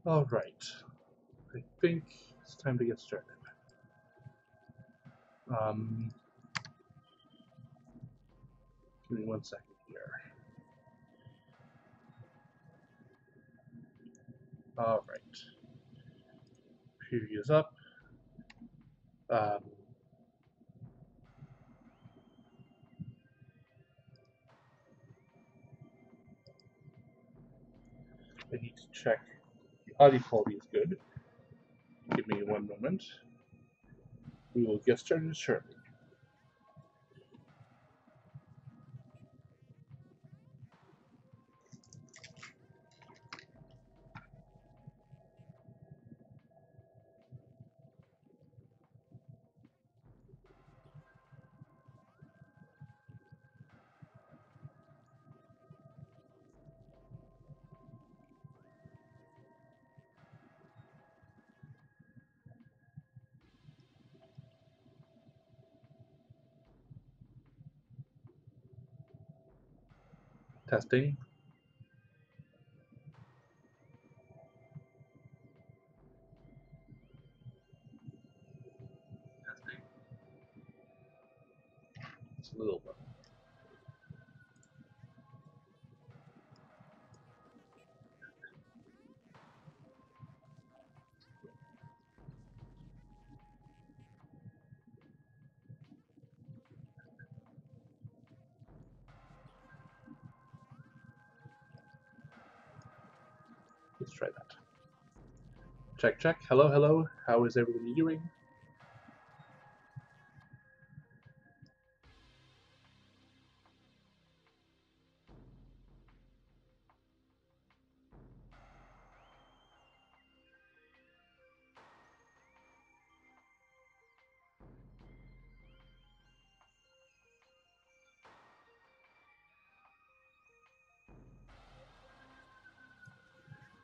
Alright, I think it's time to get started. Give me 1 second here. Alright, preview is up. I need to check the audio quality is good. Give me 1 moment. We will get started shortly. Testing. Testing. It's a little low. Let's try that. Check, check. Hello, hello. How is everybody doing?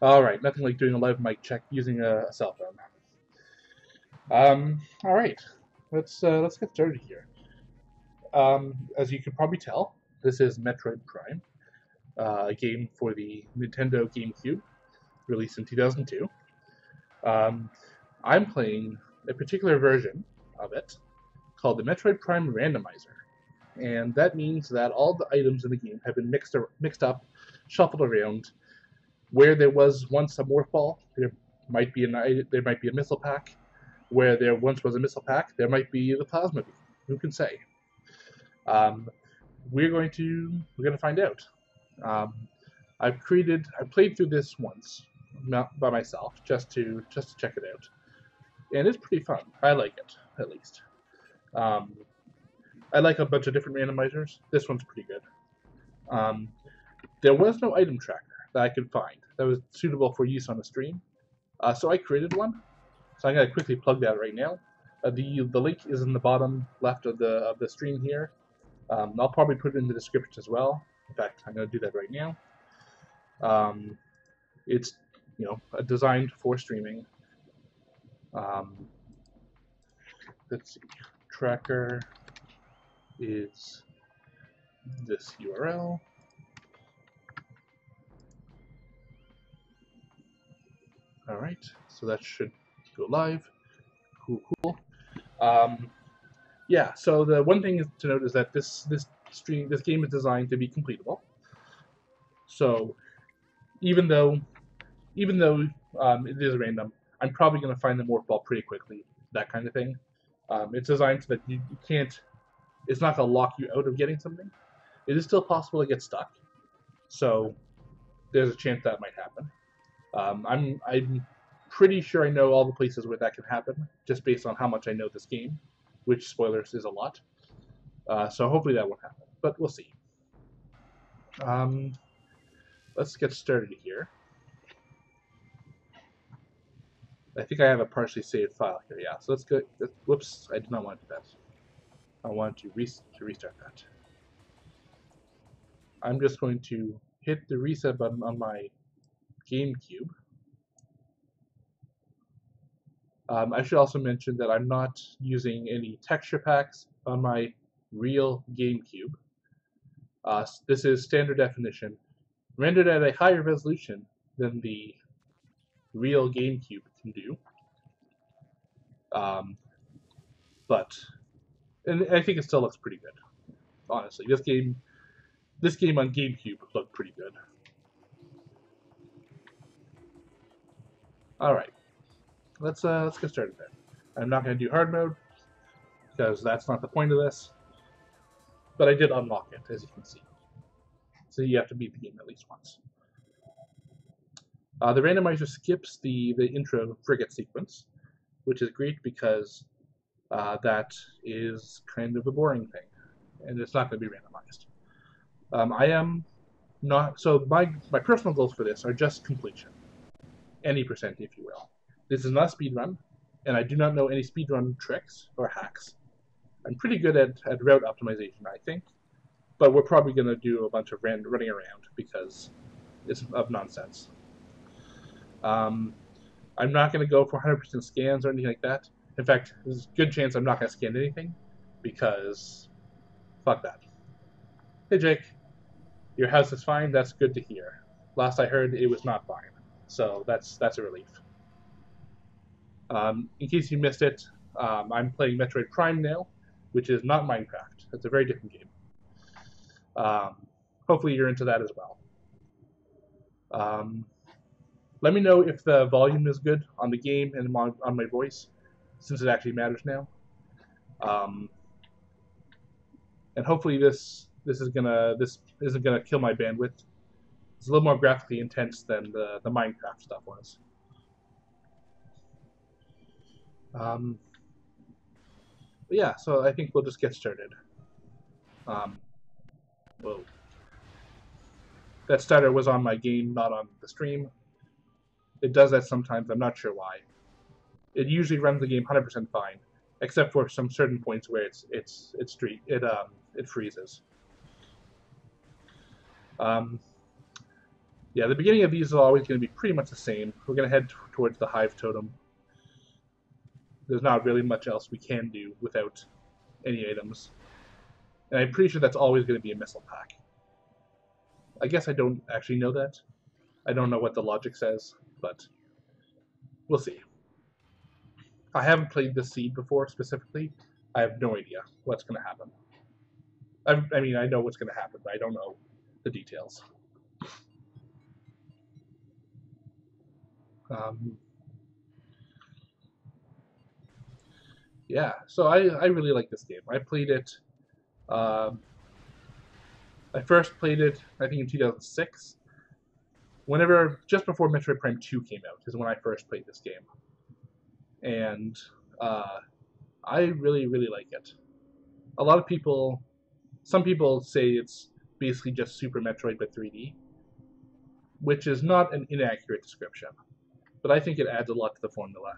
Alright, nothing like doing a live mic check using a cell phone. Alright, let's get started here. As you can probably tell, this is Metroid Prime, a game for the Nintendo GameCube, released in 2002. I'm playing a particular version of it called the Metroid Prime Randomizer, and that means that all the items in the game have been mixed up, shuffled around. Where there was once a morph ball, there might be a missile pack. Where there once was a missile pack, there might be the plasma beam. Who can say? We're going to find out. I played through this once by myself just to check it out, and it's pretty fun. I like it, at least. I like a bunch of different randomizers. This one's pretty good. There was no item tracker that I could find that was suitable for use on the stream, so I created one. So I'm gonna quickly plug that right now. The link is in the bottom left of the stream here. I'll probably put it in the description as well. In fact, I'm gonna do that right now. It's designed for streaming. Let's see. Tracker is this URL. All right, so that should go live. Cool. Yeah. So the one thing to note is that this game is designed to be completable. So even though it is random, I'm probably going to find the morph ball pretty quickly. That kind of thing. It's designed so that you can't. It's not going to lock you out of getting something. It is still possible to get stuck. So there's a chance that might happen. I'm pretty sure I know all the places where that can happen, just based on how much I know this game, which, spoilers, is a lot. So hopefully that won't happen, but we'll see. Let's get started here. I think I have a partially saved file here, yeah. So let's go. Whoops, I did not want to do that. I wanted to restart that. I'm just going to hit the reset button on my GameCube. I should also mention that I'm not using any texture packs on my real GameCube. This is standard definition, rendered at a higher resolution than the real GameCube can do. But and I think it still looks pretty good. Honestly, this game on GameCube looked pretty good. All right, let's get started then. I'm not going to do hard mode because that's not the point of this. But I did unlock it, as you can see. So you have to beat the game at least once. The randomizer skips the intro frigate sequence, which is great because that is kind of a boring thing, and it's not going to be randomized. I am not, so my personal goals for this are just completion, any percent, if you will. This is not a speedrun, and I do not know any speedrun tricks or hacks. I'm pretty good at route optimization, I think, but we're probably going to do a bunch of running around because it's of nonsense. I'm not going to go for 100% scans or anything like that. In fact, there's a good chance I'm not going to scan anything because fuck that. Hey Jake, your house is fine. That's good to hear. Last I heard, it was not fine, so that's a relief. In case you missed it, I'm playing Metroid Prime now, which is not Minecraft. It's a very different game. Hopefully you're into that as well. Let me know if the volume is good on the game and on my voice, since it actually matters now. And hopefully this isn't gonna kill my bandwidth. It's a little more graphically intense than the Minecraft stuff was. But yeah, so I think we'll just get started. Whoa. That stutter was on my game, not on the stream. It does that sometimes. I'm not sure why. It usually runs the game 100% fine, except for some certain points where it freezes. Yeah, the beginning of these is always going to be pretty much the same. We're going to head towards the Hive Totem. There's not really much else we can do without any items. And I'm pretty sure that's always going to be a missile pack. I guess I don't actually know that. I don't know what the logic says, but we'll see. I haven't played this seed before specifically. I have no idea what's going to happen. I mean, I know what's going to happen, but I don't know the details. Yeah, so I really like this game. I played it. I first played it, I think, in 2006. Just before Metroid Prime 2 came out is when I first played this game. And I really, really like it. Some people say it's basically just Super Metroid but 3D, which is not an inaccurate description. But I think it adds a lot to the formula.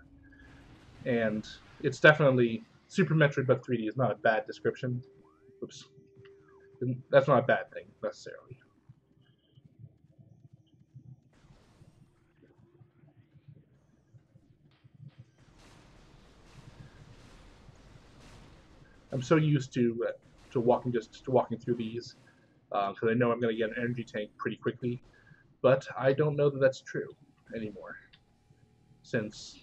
And it's definitely Super Metroid but 3D is not a bad description. Oops. That's not a bad thing, necessarily. I'm so used to walking through these because I know I'm going to get an energy tank pretty quickly, but I don't know that that's true anymore, since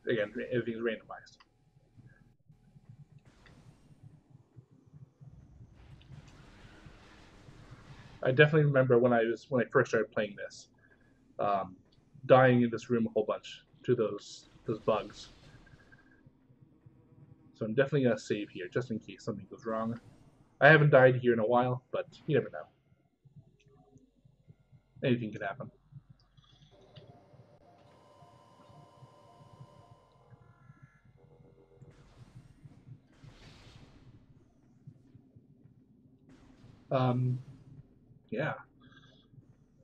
again everything's randomized. I definitely remember when I first started playing this, dying in this room a whole bunch to those bugs. So I'm definitely going to save here, just in case something goes wrong. I haven't died here in a while, but you never know. Anything can happen. Yeah.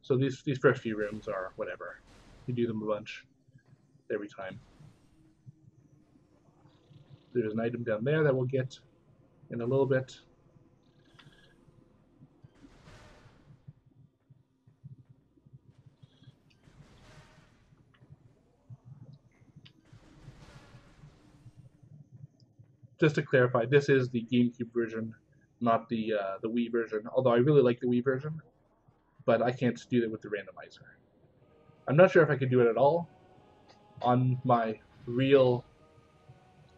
So these first few rooms are whatever. You do them a bunch every time. There's an item down there that we'll get in a little bit. Just to clarify, this is the GameCube version, not the Wii version. Although I really like the Wii version, but I can't do that with the randomizer. I'm not sure if I could do it at all, on my real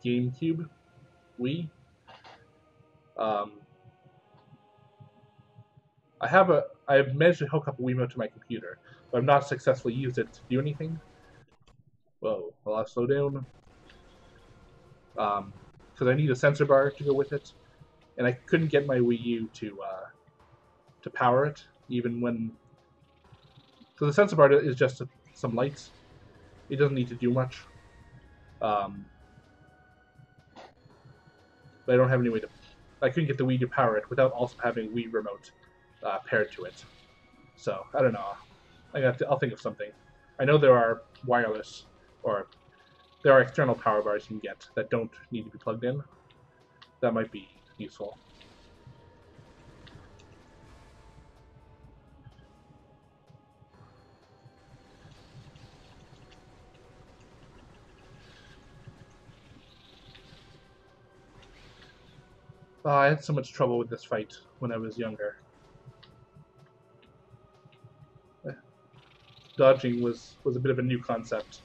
GameCube Wii. Um, I've managed to hook up a Wiimote to my computer, but I've not successfully used it to do anything. Whoa, I'll slow down. Because I need a sensor bar to go with it, and I couldn't get my Wii U to power it, even when. So the sensor bar is just some lights. It doesn't need to do much. But I don't have any way to. I couldn't get the Wii to power it without also having a Wii remote paired to it. So I don't know. I'll think of something. I know there are wireless, or there are external power bars you can get that don't need to be plugged in. That might be useful. I had so much trouble with this fight when I was younger. Dodging was a bit of a new concept.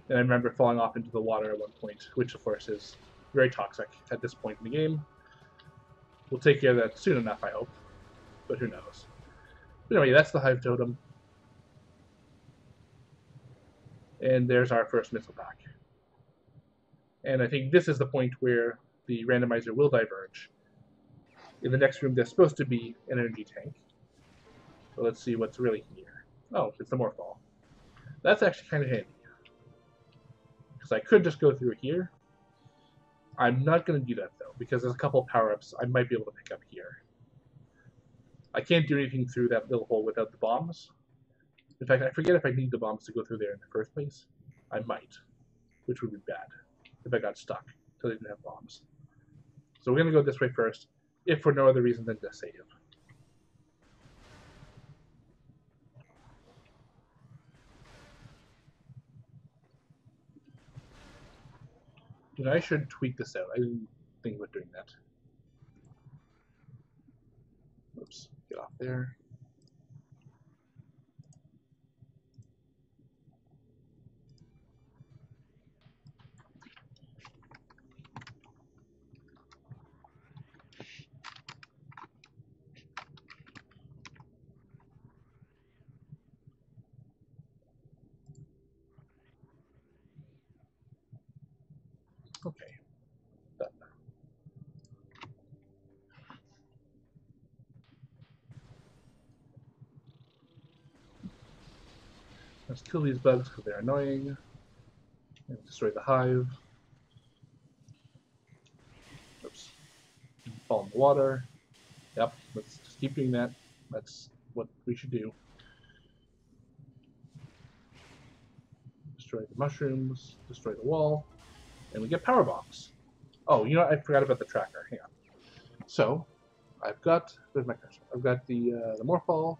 And I remember falling off into the water at one point, which of course is very toxic at this point in the game. We'll take care of that soon enough, I hope. But who knows. But anyway, that's the Hive Totem. And there's our first missile pack. And I think this is the point where the randomizer will diverge. In the next room, there's supposed to be an energy tank. So let's see what's really here. Oh, it's the Morphball. That's actually kind of handy. Because I could just go through here. I'm not going to do that, though, because there's a couple of power-ups I might be able to pick up here. I can't do anything through that little hole without the bombs. In fact, I forget if I need the bombs to go through there in the first place. I might, which would be bad if I got stuck because I didn't have bombs. So we're going to go this way first, if for no other reason than to save. You know, I should tweak this out. I didn't think about doing that. Oops, get off there. Okay. Done. Let's kill these bugs because they're annoying. And destroy the hive. Oops. Fall in the water. Yep, let's just keep doing that. That's what we should do. Destroy the mushrooms, destroy the wall, and we get power bombs. Oh, you know, I forgot about the tracker. Hang on. So, I've got, where's my cursor? I've got the Morphball,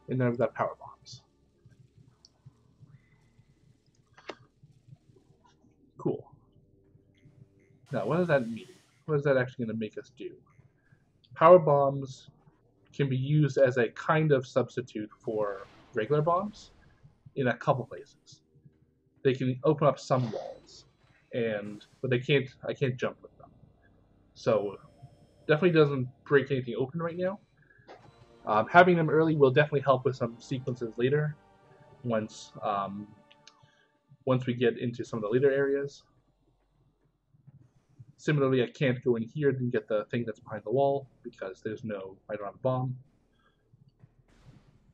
and then I've got power bombs. Cool. Now, what does that mean? What is that actually going to make us do? Power bombs can be used as a kind of substitute for regular bombs in a couple places. They can open up some walls, but I can't jump with them. So definitely doesn't break anything open right now. Having them early will definitely help with some sequences later, once we get into some of the later areas. Similarly, I can't go in here and get the thing that's behind the wall because I don't have a bomb.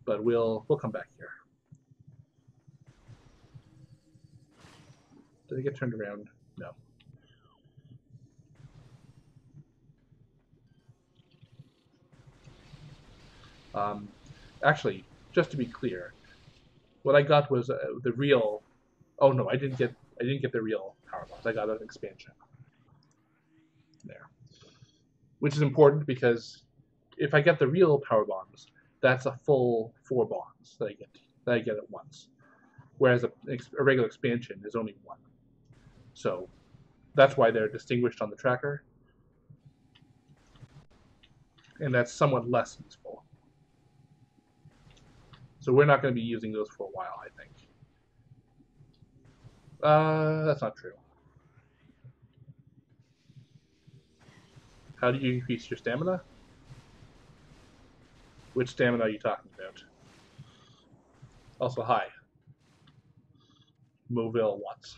But we'll come back here. Did I get turned around? No. Actually, just to be clear, what I got was the real. Oh no, I didn't get the real power bombs. I got an expansion. There, which is important because if I get the real power bombs, that's a full 4 bombs that I get at once, whereas a regular expansion is only 1. So that's why they're distinguished on the tracker, and that's somewhat less useful. So we're not going to be using those for a while, I think. That's not true. How do you increase your stamina? Which stamina are you talking about? Also, hi. Moville Watts.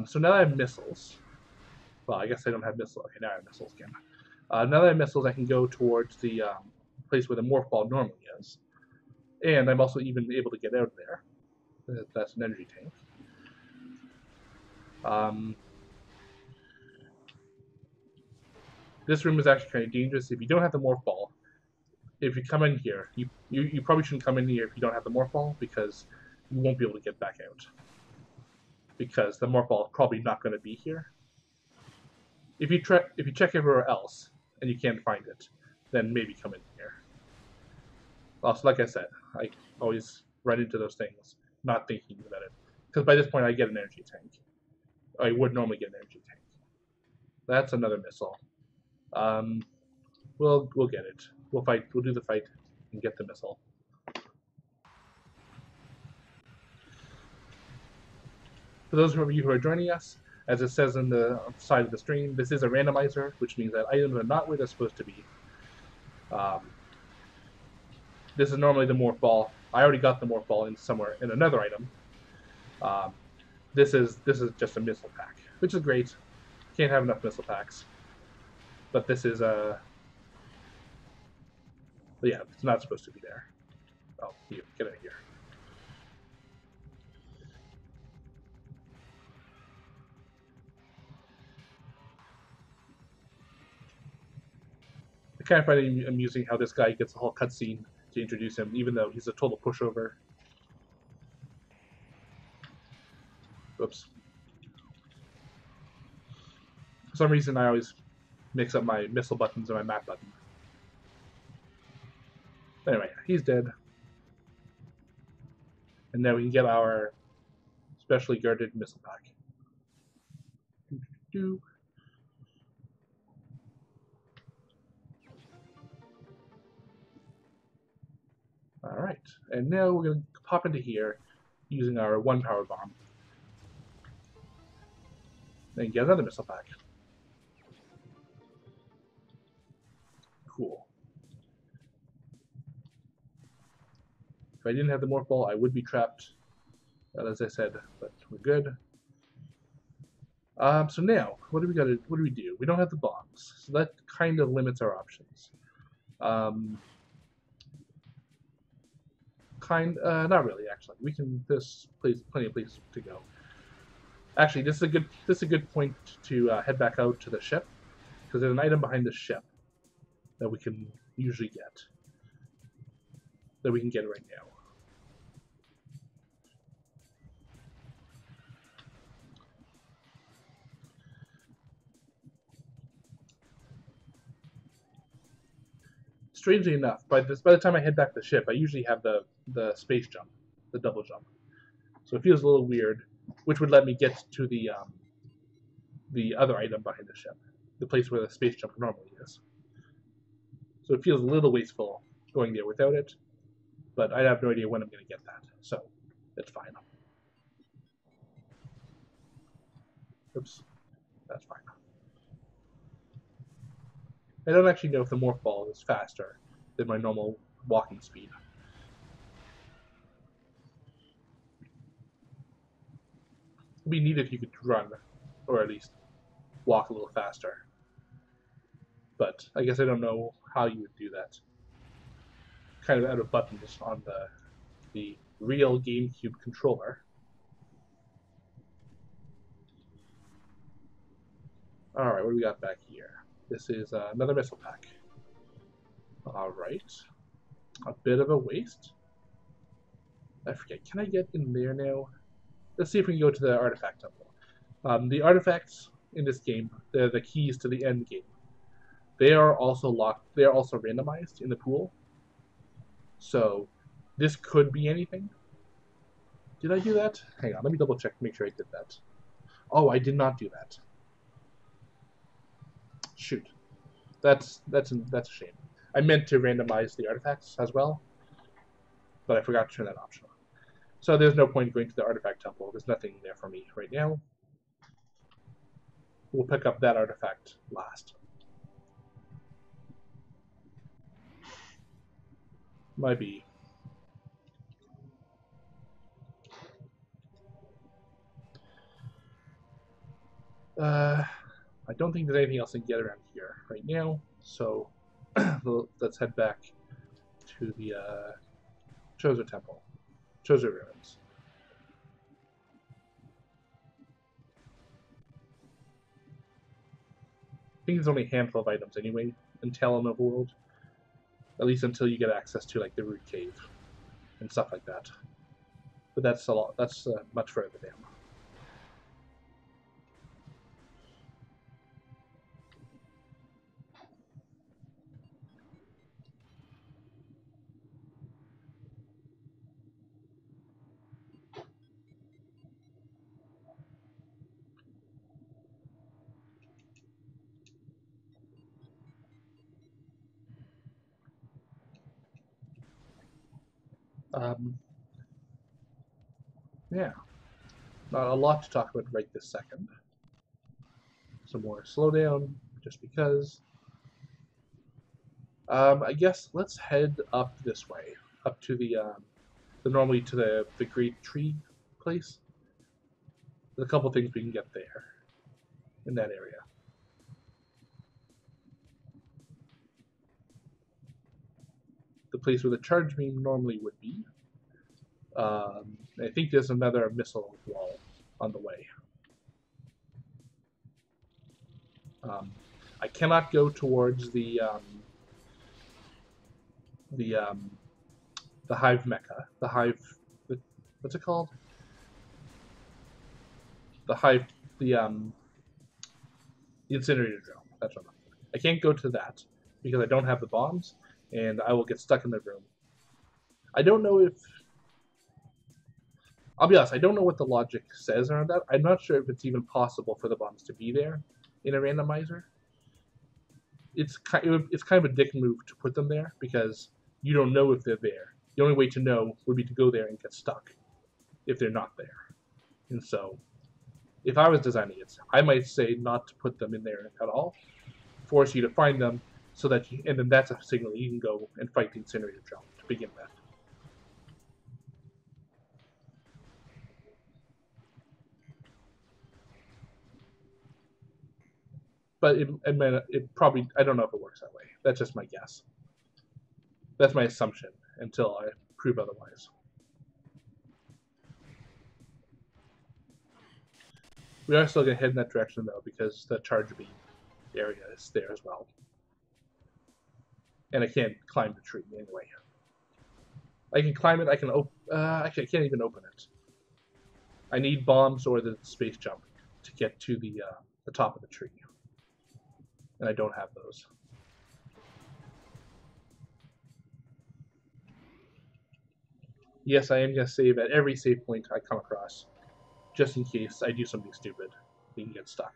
So now I have missiles. Well, I guess I don't have missiles. Okay, now I have missiles again. Now that I have missiles, I can go towards the place where the morph ball normally is. And I'm also even able to get out of there. That's an energy tank. This room is actually kind of dangerous. If you don't have the morph ball, if you come in here, you probably shouldn't come in here if you don't have the morph ball, because you won't be able to get back out. Because the morph ball is probably not going to be here. If you check everywhere else and you can't find it, then maybe come in here. Also, like I said, I always run into those things, not thinking about it. Because by this point, I get an energy tank. I would normally get an energy tank. That's another missile. We'll get it. We'll fight. We'll do the fight and get the missile. For those of you who are joining us, as it says on the side of the stream, this is a randomizer, which means that items are not where they're supposed to be. This is normally the morph ball. I already got the morph ball in somewhere in another item. This is just a missile pack, which is great. Can't have enough missile packs. But this is a yeah, it's not supposed to be there. Oh, you get out of here. I kind of find it amusing how this guy gets a whole cutscene to introduce him, even though he's a total pushover. Whoops. For some reason, I always mix up my missile buttons and my map button. Anyway, he's dead. And now we can get our specially guarded missile pack. Alright, and now we're going to pop into here using our one power bomb. Then get another missile pack. Cool. If I didn't have the morph ball, I would be trapped, as I said, but we're good. So now, what do we do? We don't have the bombs, so that kind of limits our options. Not really, actually. There's plenty of places to go. Actually, this is a good point to head back out to the ship, because there's an item behind the ship that we can usually get. That we can get right now. Strangely enough, by the time I head back to the ship, I usually have the space jump, the double jump. So it feels a little weird, which would let me get to the other item behind the ship, the place where the space jump normally is. So it feels a little wasteful going there without it, but I have no idea when I'm going to get that, so it's fine. Oops, that's fine. I don't actually know if the morph ball is faster than my normal walking speed. It'd be neat if you could run, or at least walk a little faster. But I guess I don't know how you would do that. Kind of out of buttons on the real GameCube controller. Alright, what do we got back here? This is another missile pack. Alright. A bit of a waste. I forget, can I get in there now? Let's see if we can go to the artifact temple. The artifacts in this game, they're the keys to the end game. They are also locked, they are also randomized in the pool. So, this could be anything. Did I do that? Hang on, let me double check to make sure I did that. Oh, I did not do that. Shoot. That's a shame. I meant to randomize the artifacts as well. but I forgot to turn that option on. So there's no point going to the artifact temple. There's nothing there for me right now. We'll pick up that artifact last. Might be. I don't think there's anything else I can get around here right now, so let's head back to the Chozo Temple. Chozo Ruins. I think there's only a handful of items anyway in Tallon Overworld. At least until you get access to like the Root Cave and stuff like that. But that's a lot. That's much further down. Yeah, not a lot to talk about right this second. Some more slowdown, just because. I guess let's head up this way, up to the normally to the Great Tree place. There's a couple things we can get there, in that area. The place where the charge beam normally would be. I think there's another missile wall on the way. I cannot go towards the Hive Mecha. The Hive, what's it called? The Hive, the incinerator drill. That's what I'm looking for. I can't go to that because I don't have the bombs, and I will get stuck in the room. I don't know if. I'll be honest, I don't know what the logic says around that. I'm not sure if it's even possible for the bombs to be there in a randomizer. It's kind of a dick move to put them there because you don't know if they're there. The only way to know would be to go there and get stuck if they're not there. And so, if I was designing it, I might say not to put them in there at all. Force you to find them so that you, and then that's a signal you can go and fight the incinerator drill to begin with. But it probably, I don't know if it works that way. That's just my guess. That's my assumption until I prove otherwise. We are still going to head in that direction though because the charge beam area is there as well. And I can't climb the tree anyway. I can climb it, I can actually I can't even open it. I need bombs or the space jump to get to the top of the tree. And I don't have those. Yes, I am going to save at every save point I come across, just in case I do something stupid. You can get stuck.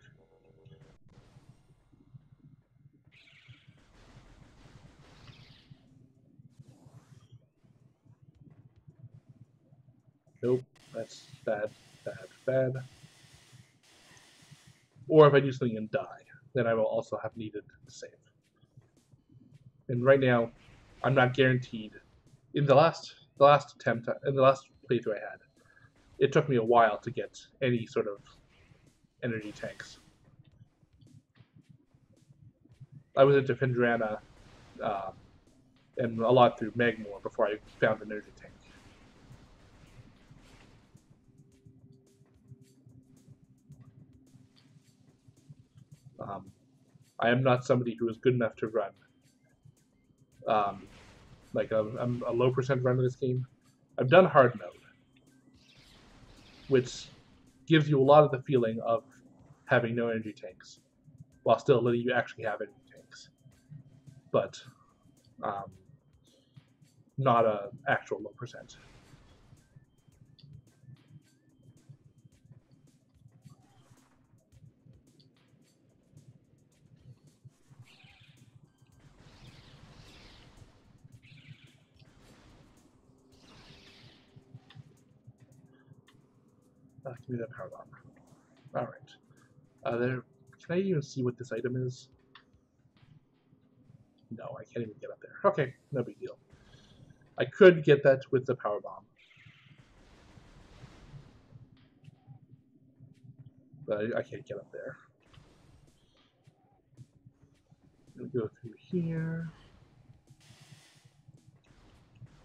Nope, that's bad, bad, bad. Or if I do something and die, then I will also have needed to save. And right now, I'm not guaranteed. In the last attempt, in the last playthrough I had, it took me a while to get any sort of energy tanks. I was into Fendrana and a lot through Magmore before I found an energy tank. I am not somebody who is good enough to run like a low percent run of this game. I've done hard mode, which gives you a lot of the feeling of having no energy tanks, while still letting you actually have energy tanks, but not a actual low percent. Give me that power bomb. Alright. There. Can I even see what this item is? No, I can't even get up there. Okay, no big deal. I could get that with the power bomb. But I can't get up there. We'll go through here.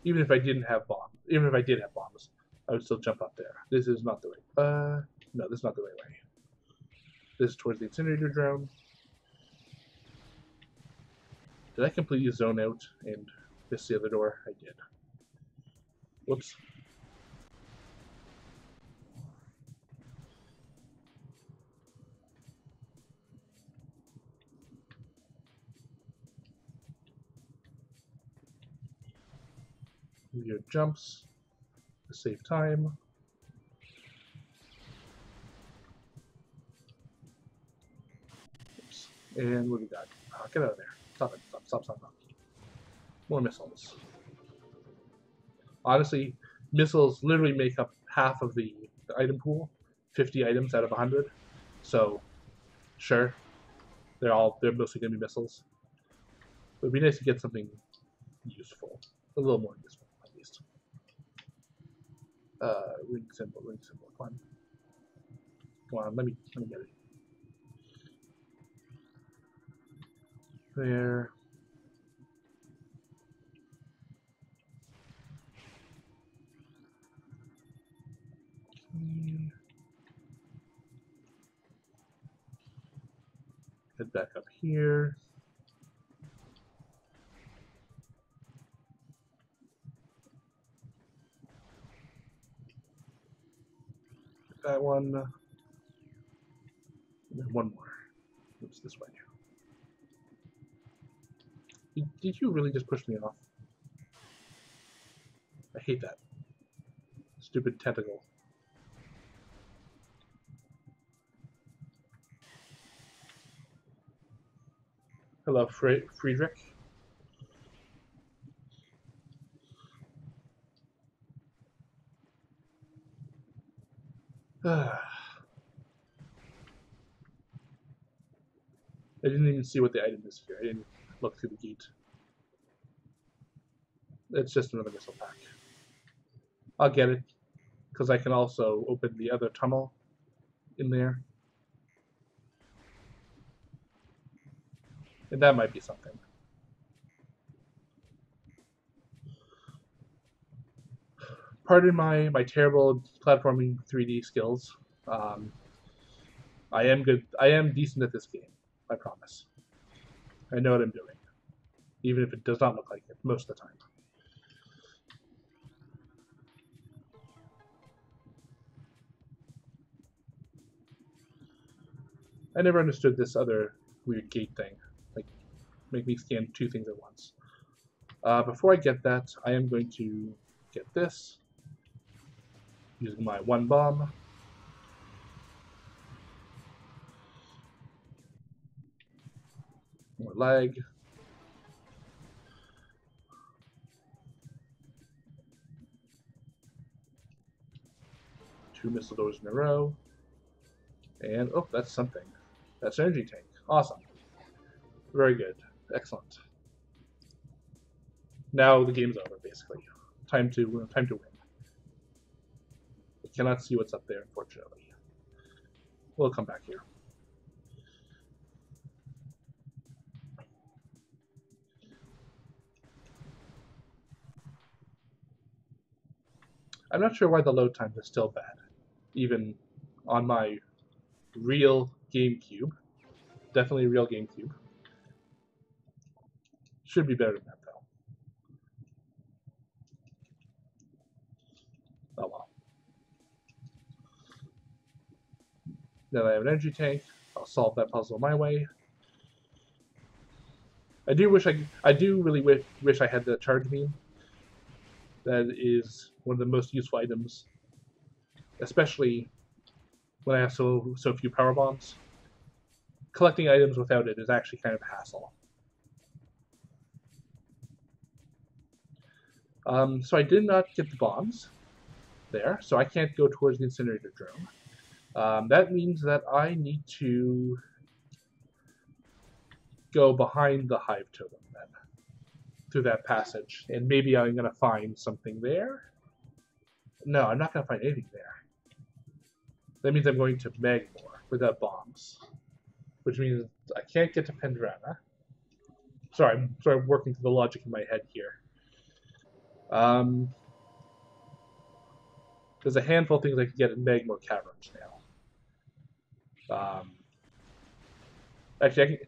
Even if I didn't have bombs, even if I did have bombs, I would still jump up there. This is not the way. No, this is not the right way. This is towards the incinerator drone. Did I completely zone out and miss the other door? I did. Whoops. Your jumps to save time. Oops. And what do we got? Oh, get out of there. Stop it. Stop. More missiles. Honestly, missiles literally make up half of the item pool. 50 items out of 100. So, sure. They're mostly going to be missiles. It would be nice to get something useful. A little more useful, at least. Ring symbol. Come on, let me get it. There. Okay. Head back up here. That one. And then one more. Oops, this way. Did you really just push me off? I hate that. Stupid tentacle. Hello, Friedrich. I didn't even see what the item is here. I didn't look through the gate. It's just another missile pack. I'll get it, because I can also open the other tunnel in there. And that might be something. Pardon my terrible platforming 3D skills. I am good. I am decent at this game. I promise. I know what I'm doing, even if it does not look like it most of the time. I never understood this other weird gate thing, like make me scan two things at once. Before I get that, I am going to get this using my one bomb. More lag. Two missile doors in a row. And, oh, that's something. That's an energy tank. Awesome. Very good. Excellent. Now the game's over, basically. Time to win. I cannot see what's up there, unfortunately. We'll come back here. I'm not sure why the load times are still bad, even on my real GameCube. Definitely real GameCube. Should be better than that, though. Oh well. Then I have an energy tank. I'll solve that puzzle my way. I do really wish I had the charge beam. That is one of the most useful items, especially when I have so few power bombs. Collecting items without it is actually kind of a hassle. So I did not get the bombs. there, so I can't go towards the incinerator drone. That means that I need to go behind the hive totem then, through that passage, and maybe I'm going to find something there. No, I'm not going to find anything there. That means I'm going to Magmore without bombs, which means I can't get to Pendrana. Sorry, I'm sort of working through the logic in my head here. There's a handful of things I can get in Magmore Caverns now. Actually, I can,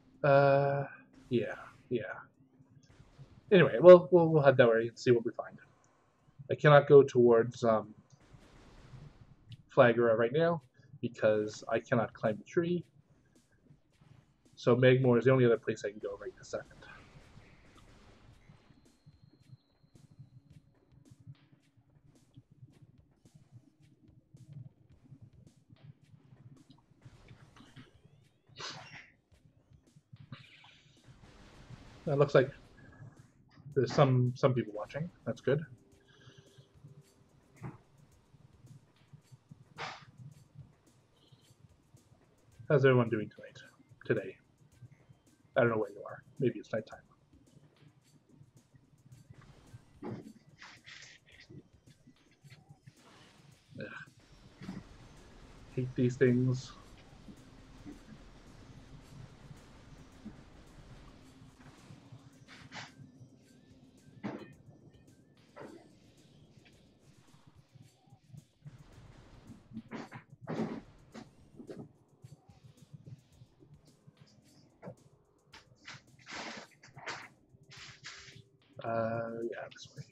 yeah. Anyway, we'll head that way and see what we find. I cannot go towards Flagora right now because I cannot climb the tree. So Magmore is the only other place I can go right this second. It looks like there's some people watching. That's good. How's everyone doing today? I don't know where you are. Maybe it's nighttime. Ugh. Hate these things. Yeah, this way.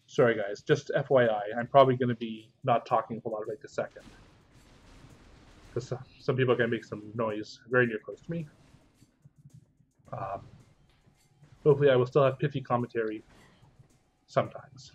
Sorry guys, just FYI, I'm probably going to be not talking a whole lot right this second. Because some people are going to make some noise very near close to me. Hopefully I will still have pithy commentary sometimes.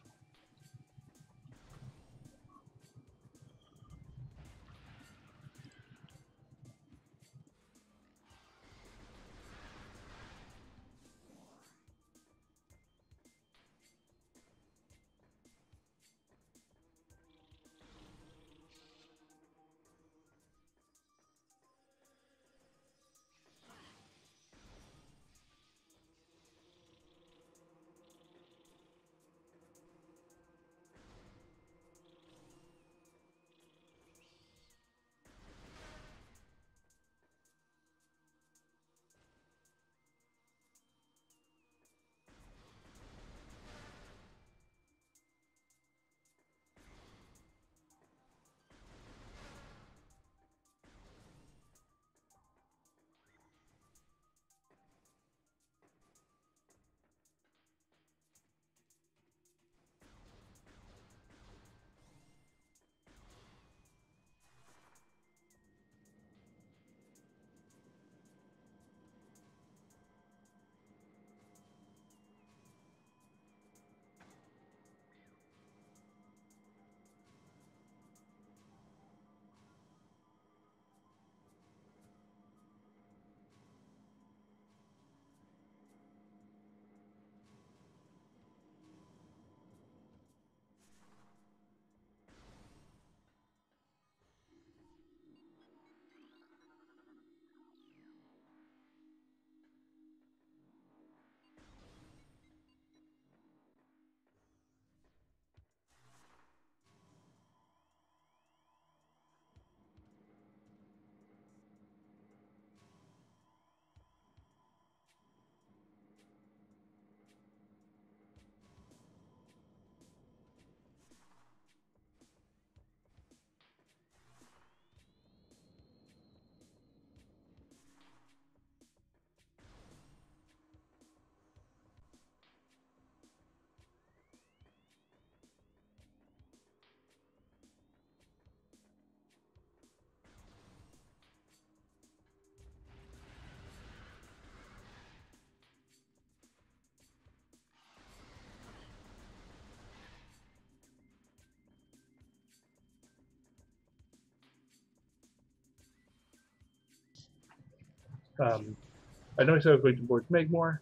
I know I said I was going towards Magmore.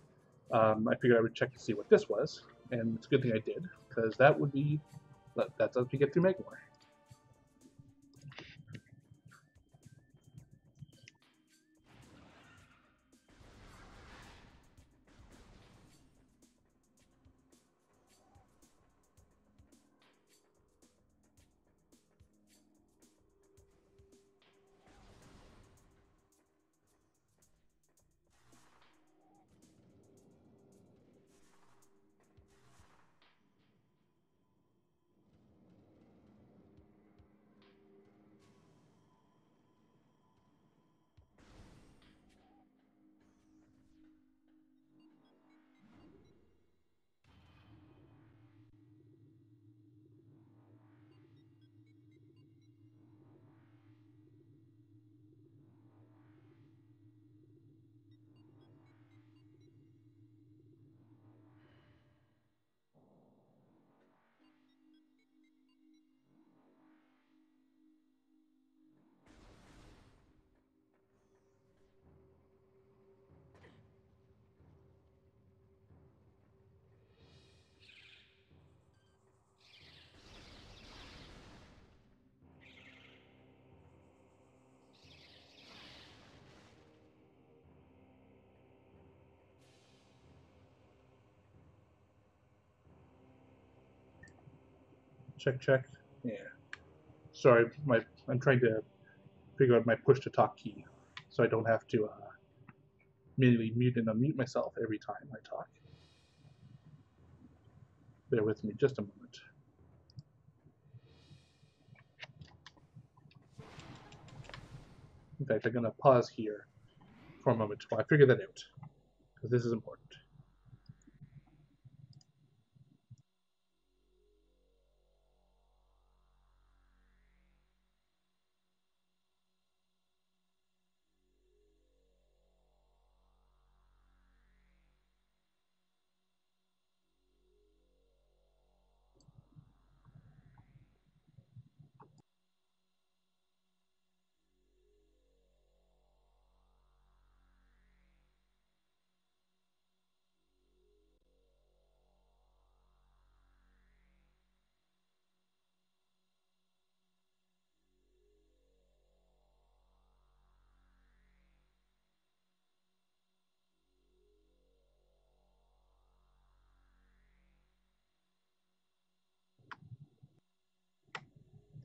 I figured I would check to see what this was, and it's a good thing I did, because that would be that does me get through Magmore. Check, check. Yeah. Sorry, I'm trying to figure out my push to talk key, so I don't have to manually mute and unmute myself every time I talk. Bear with me just a moment. In fact, I'm going to pause here for a moment while I figure that out, because this is important.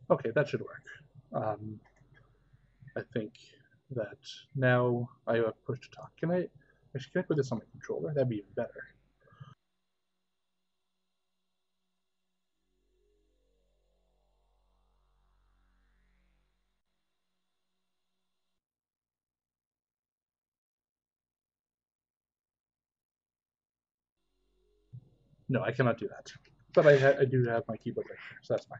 Okay, that should work. I think that now I have push to talk. Can I put this on my controller? That'd be even better. No, I cannot do that. But I do have my keyboard right here, so that's fine.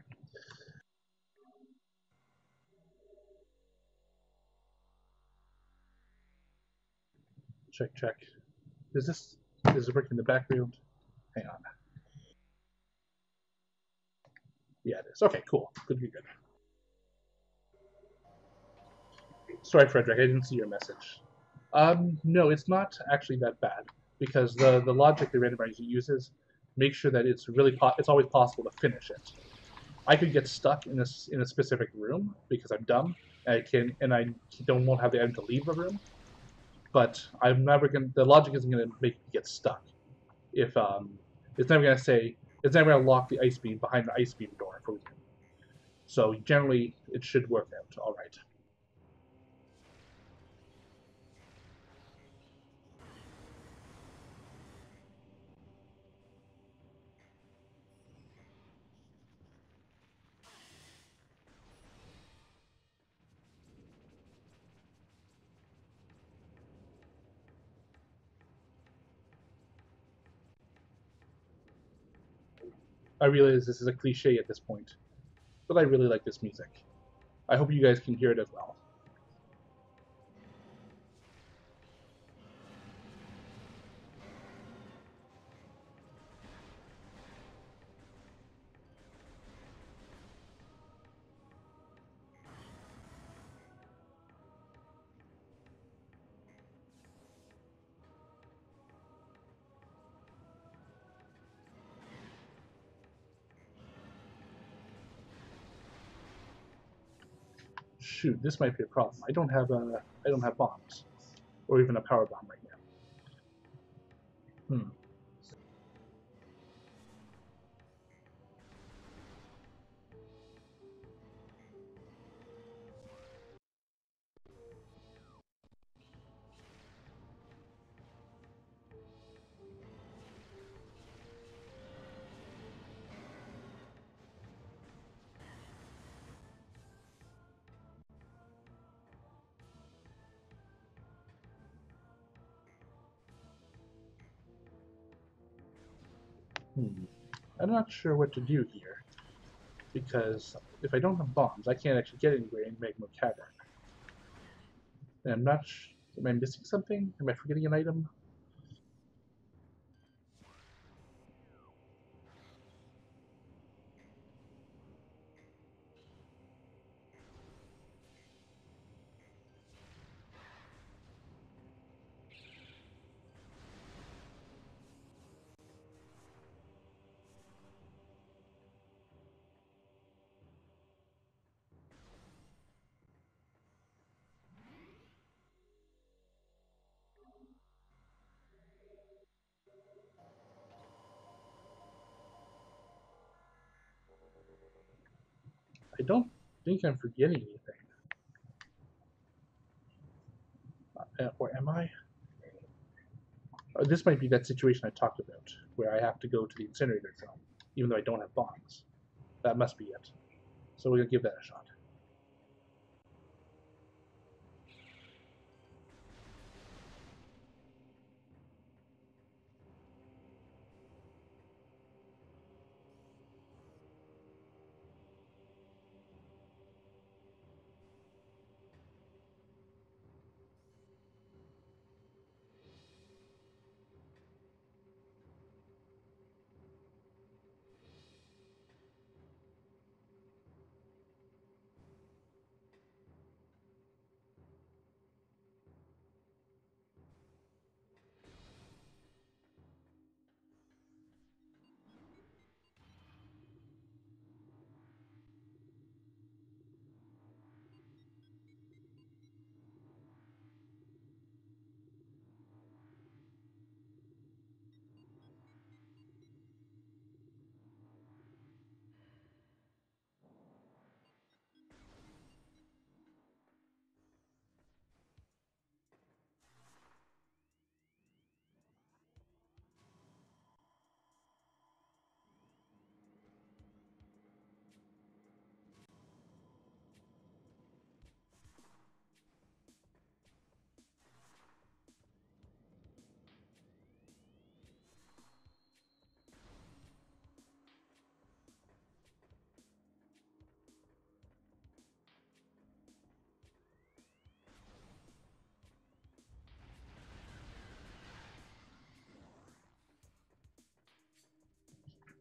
Check, check. Is it working in the background? Hang on. Yeah, it is. Okay, cool. Good, good, good. Sorry, Frederick, I didn't see your message. No, it's not actually that bad because the logic the randomizer uses makes sure that it's always possible to finish it. I could get stuck in a specific room because I'm dumb and I won't have the item to leave the room. But I'm never gonna. The logic isn't gonna make me get stuck. If it's never gonna say it's never gonna lock the ice beam behind the ice beam door for you. So generally, it should work out all right. I realize this is a cliche at this point, but I really like this music. I hope you guys can hear it as well. shoot, this might be a problem. I don't have bombs, or even a power bomb right now. I'm not sure what to do here, because if I don't have bombs, I can't actually get anywhere in Magma Cavern. And I'm not. Am I missing something? Am I forgetting an item? I don't think I'm forgetting anything. Or am I? This might be that situation I talked about, where I have to go to the incinerator zone, even though I don't have bombs. That must be it. So we're going to give that a shot.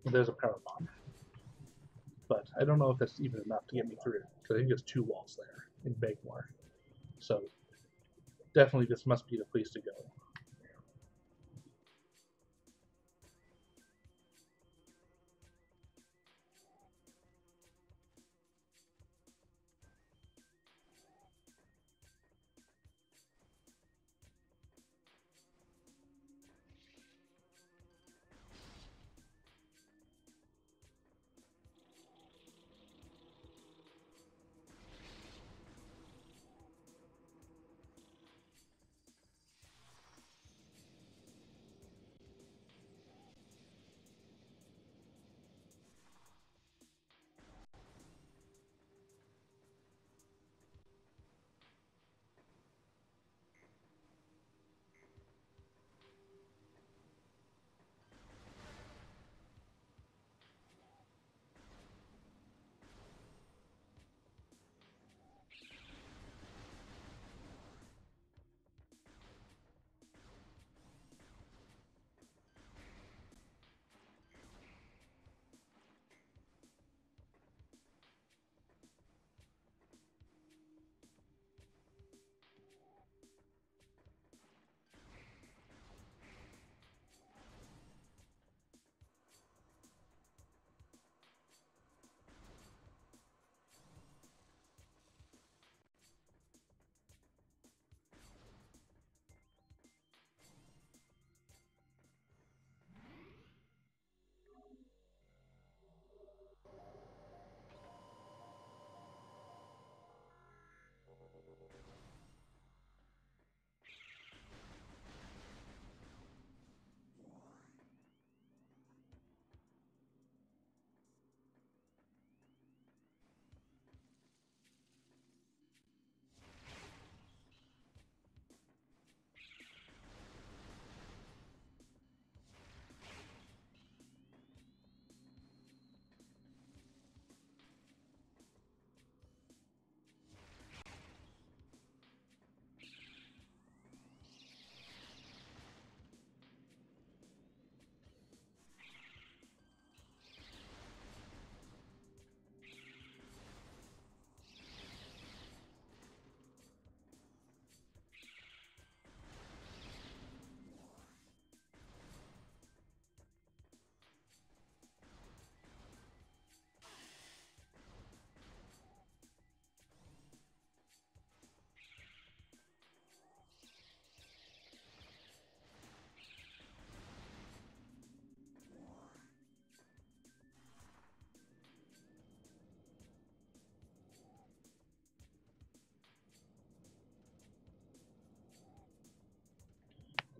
There's a power bomb. But I don't know if that's even enough to get me through, because I think there's 2 walls there in Bagmore. So definitely this must be the place to go.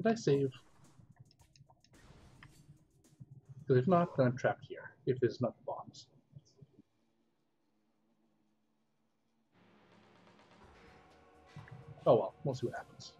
Did I save? Because if not, then I'm trapped here. If there's not bombs. Oh well, we'll see what happens.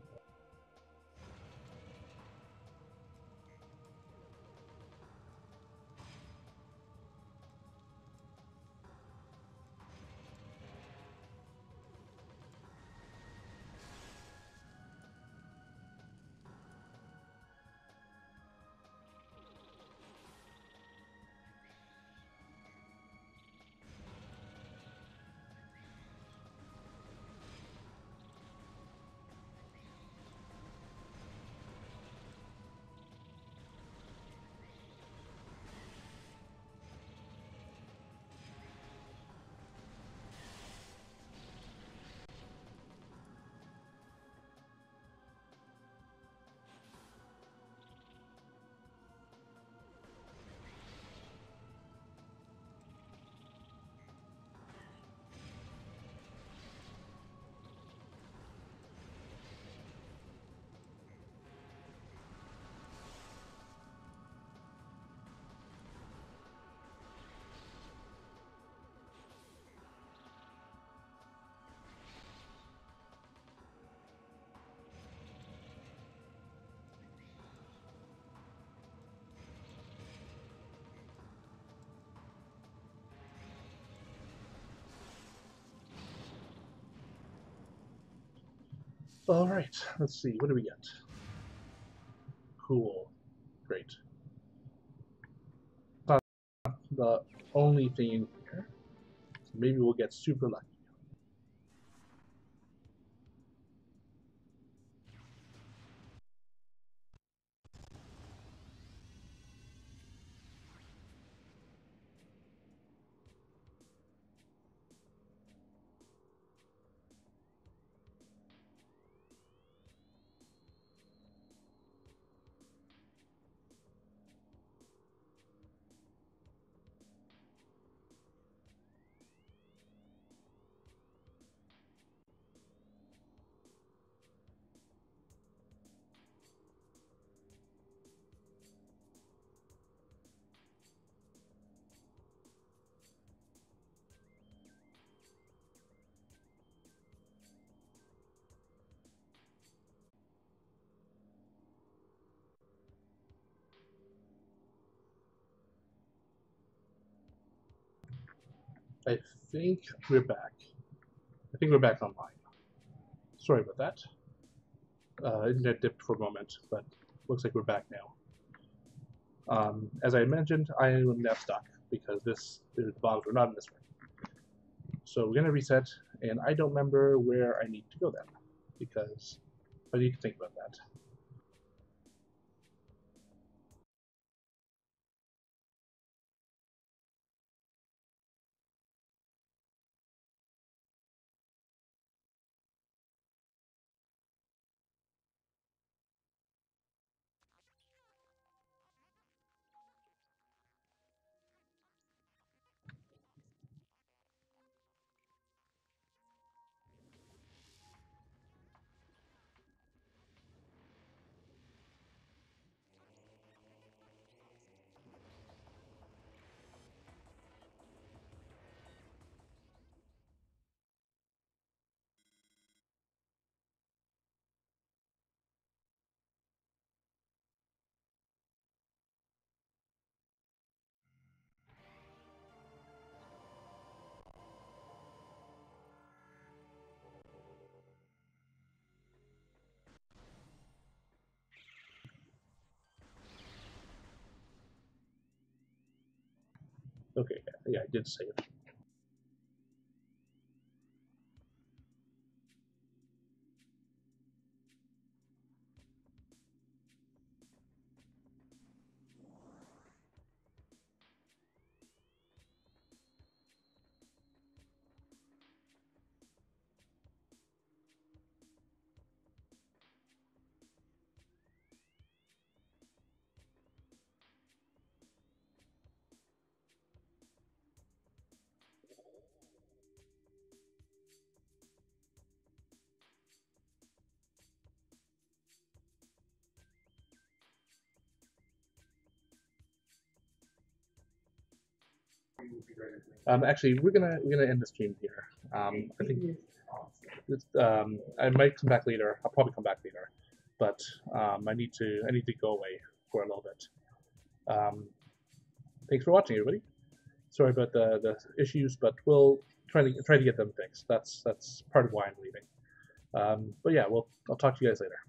All right, let's see. What do we get? Cool. Great. Not the only thing in here. So maybe we'll get super lucky. I think we're back. I think we're back online. Sorry about that. Internet dipped for a moment, but looks like we're back now. As I mentioned, I am now stuck because the bombs were not in this room. So we're gonna reset, and I don't remember where I need to go then, because I need to think about that. Okay, yeah, I did save. Actually, we're gonna end the stream here. I think I might come back later. I'll probably come back later, but I need to go away for a little bit. Thanks for watching, everybody. Sorry about the issues, but we'll try to get them fixed. That's part of why I'm leaving. But yeah, I'll talk to you guys later.